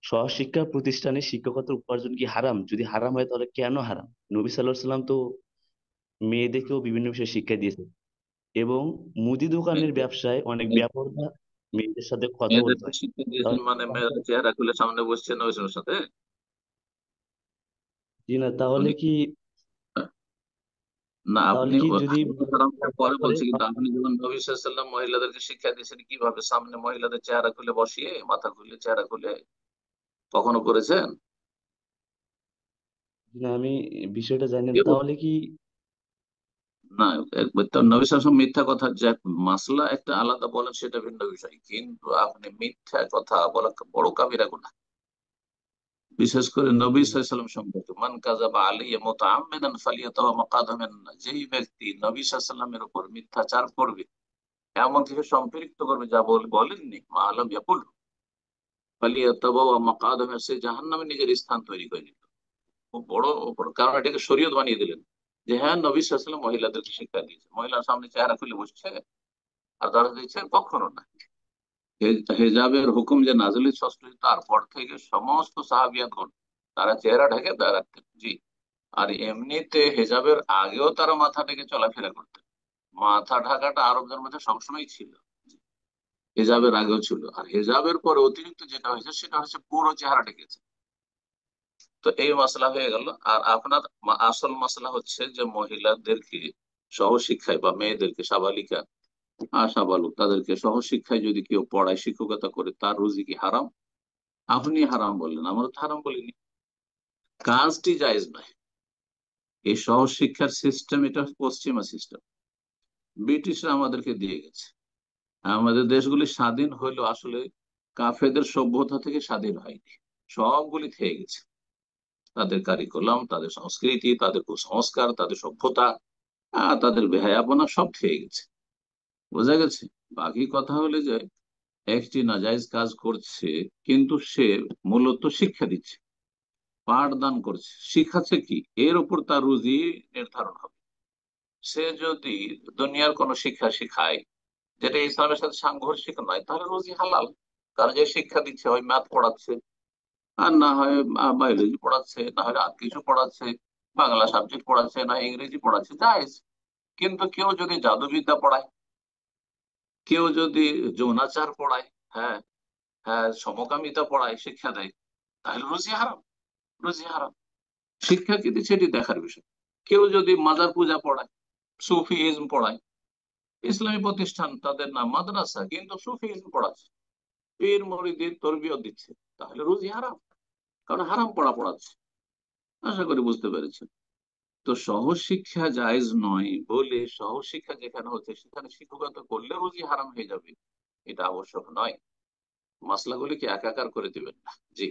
সহশিক্ষা প্রতিষ্ঠানে শিক্ষকতার উপার্জন কি হারাম? যদি হারাম হয় তাহলে কেন হারাম? নবী সাল্লাল্লাহু আলাইহি সাল্লাম তো মেয়েদেরকেও বিভিন্ন বিষয়ে শিক্ষা দিয়েছেন, এবং মুদি দোকানের মেয়েদের ব্যবসায় অনেক ব্যাপারীরা মেয়েদের সাথে কথা বলতে মেয়েদেরকে হয়। শিক্ষা দিয়েছেন তাহলে মানে মেয়েরা চেহারা খুলে সামনে বসছে নবীর সাথে? জি না, তাহলে উনি কি না, তাহলে আপনি কি যদি পরে করে বলছি, কিন্তু আপনি যখন নবী সাল্লাল্লাহু আলাইহি ওয়াসাল্লাম মহিলাদেরকে শিক্ষা দিয়েছেন কিভাবে সামনে মহিলাদের চেহারা খুলে বসিয়ে, মাথা খুলে চেহারা খুলে, কখনো করেছেন? না, আমি বিষয়টা জানি না। কেউ তাহলে কি না, একবার তো নবী সাল্লাল্লাহু আলাইহি ওয়াসাল্লাম মিথ্যা কথা, যে মাসলা একটা আলাদা বলেন সেটা ভিন্ন বিষয়, কিন্তু আপনি মিথ্যা কথা বলা বড় কাবিরা গুনাহ। বিশেষ করে নবী সাল্লাল্লাহু আলাইহি ওয়াসাল্লাম সম্পর্কে, মান কাযাবা আলাইয়া মুতাআম্মিদান ফালিয়াতাওয়া মাকআদাহু মিনান নার, যেই ব্যক্তি নবী সাল্লাল্লাহু আলাইহি ওয়াসাল্লামের উপর মিথ্যাচার করবে, এমন কিছু সম্পৃক্ত করবে যা বলেননি, মা আলম ইয়াকুল, ফালিয়াতাওয়া মাকআদাহু মিনাস, সে জাহান্নামে নিজের স্থান তৈরি করে নিল। খুব বড় বড়, কারণ এটাকে শরীয়ত বানিয়ে দিলেন যে হ্যাঁ, নবী সাল্লাল্লাহু আলাইহি ওয়াসাল্লাম মহিলাদেরকে শিক্ষা দিয়েছে, মহিলার সামনে চেহারা খুলে বসছে আর দরজা দিচ্ছে, কখনো না। হেজাবের হুকুম যে নাজিল হয়েছে ষষ্ঠ, তারপর থেকে সমস্ত সাহাবিয়াতগণ তারা চেহারা ঢেকে দাঁড়ায় রাখতেন, জি। আর এমনিতে হেজাবের আগেও তারা মাথা ঢেকে চলাফেরা করতেন। মাথা ঢাকাটা আরবদের মধ্যে সবসময় ছিল, হেজাবের আগেও ছিল, আর হেজাবের পরে অতিরিক্ত যেটা হয়েছে সেটা হচ্ছে পুরো চেহারা ঢেকেছে। তো এই মশলা হয়ে গেল। আর আপনার আসল মশলা হচ্ছে যে মহিলাদেরকে সহশিক্ষায় বা মেয়েদেরকে, সাবালিকা সাবালক, তাদেরকে সহশিক্ষায় যদি কেউ পড়ায়, শিক্ষকতা করে, তার রুজি কি হারাম? আপনি হারাম বললেন, আমরা তো হারাম বলিনি। কাজটি জায়েজ নয়। এই সহশিক্ষার সিস্টেম, এটা পশ্চিমা সিস্টেম, ব্রিটিশরা আমাদেরকে দিয়ে গেছে। আমাদের দেশগুলি স্বাধীন হইলো আসলে কাফেরদের সভ্যতা থেকে স্বাধীন হয়নি, সবগুলি থেকে গেছে। তাদের কারিকুলাম, তাদের সংস্কৃতি, তাদের কুসংস্কার, তাদের সভ্যতা, তাদের বেহায়াপনা সব থেকে গেছে। বোঝা গেছে? বাকি কথা হলে যে একটি নাজায়েজ কাজ করছে, কিন্তু সে মূলত শিক্ষা দিচ্ছে, পাঠদান করছে, শিখাচ্ছে কি, এর উপর তার রুজি নির্ধারণ হবে। সে যদি দুনিয়ার কোন শিক্ষা শিখায় যেটা ইসলামের সাথে সাংঘর্ষিক নয়, তাহলে রুজি হালাল। কারণ যে শিক্ষা দিচ্ছে, হয় ম্যাথ পড়াচ্ছে, আর না হয় বায়োলজি পড়াচ্ছে, না হয় আর কিছু পড়াচ্ছে, বাংলা সাবজেক্ট পড়াচ্ছে, না ইংরেজি পড়াচ্ছে, জায়েজ। কিন্তু কেউ যদি জাদুবিদ্যা পড়ায়, কেউ যদি যৌনাচার পড়ায়, হ্যাঁ হ্যাঁ, সমকামিতা পড়ায়, শিক্ষা দেয়, তাহলে রুজি হারাম, রুজি হারাম। শিক্ষা কি দিচ্ছে এটি দেখার বিষয়। কেউ যদি মাজার পূজা পড়ায়, সুফিইজম পড়ায়, ইসলামী প্রতিষ্ঠান, তাদের নাম মাদ্রাসা, কিন্তু সুফিইজম পড়াচ্ছে, পীর মুরিদের তরবিয়ত দিচ্ছে, তাহলে রুজি হারাম, কারণ হারাম পড়া পড়াচ্ছে। আশা করি বুঝতে পেরেছেন। তো সহশিক্ষা জায়েজ নয় বলে সহশিক্ষা যেখানে হচ্ছে সেখানে শিক্ষকতা করলে রুজি হারাম হয়ে যাবে, এটা আবশ্যক নয়। মাসলাগুলিকে একাকার করে দিবেন না, জি।